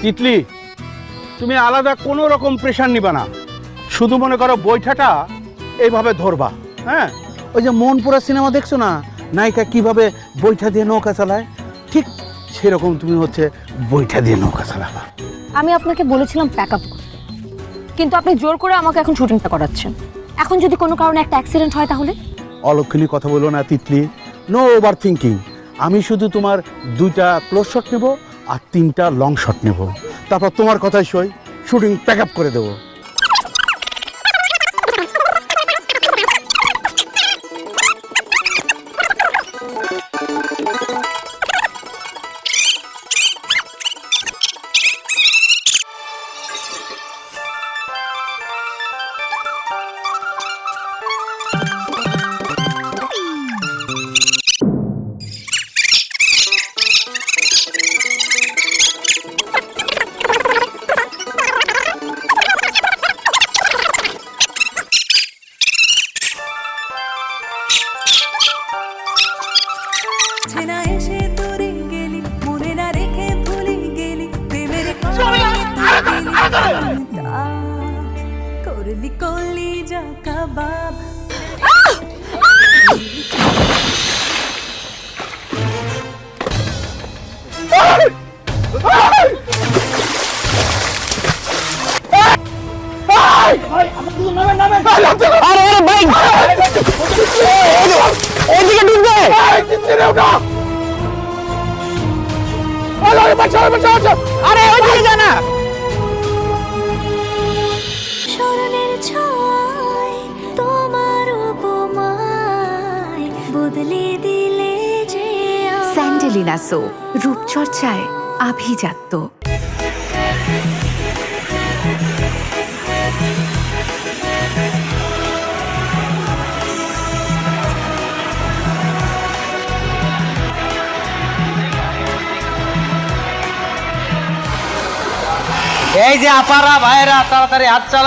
তিতলি, তুমি আলাদা কোনো রকম প্রেশার নিবা না, শুধু মনে করো বৈঠাটা এইভাবে ধরবা। হ্যাঁ, ওই যে মন পুরা সিনেমা দেখছো না, নায়িকা কিভাবে বৈঠা দিয়ে নৌকা চালায়, ঠিক সেরকম তুমি হচ্ছে বৈঠা দিয়ে নৌকা চালাবা। আমি আপনাকে বলেছিলাম প্যাক আপ করতে, কিন্তু আপনি জোর করে আমাকে এখন শুটিংটা করাচ্ছেন। এখন যদি কোনো কারণে একটা অ্যাক্সিডেন্ট হয় তাহলে? অলক্ষণী কথা বলো না তিতলি, নো ওভার থিঙ্কিং। আমি শুধু তোমার 2টা ক্লোজ শট নেব আর 3টা লং শট নেব, তারপর তোমার কথাই সই শুটিং প্যাক আপ করে দেবো। করলি কলি যা কাবাব স্মরণের ছয় তোমার উপমায় বদলে দিলে যে স্যান্ডেলিনা সো, রূপচর্চায় আভিজাত্য। এই যে আপারা ভাইরা তাড়াতাড়ি হাত চালা।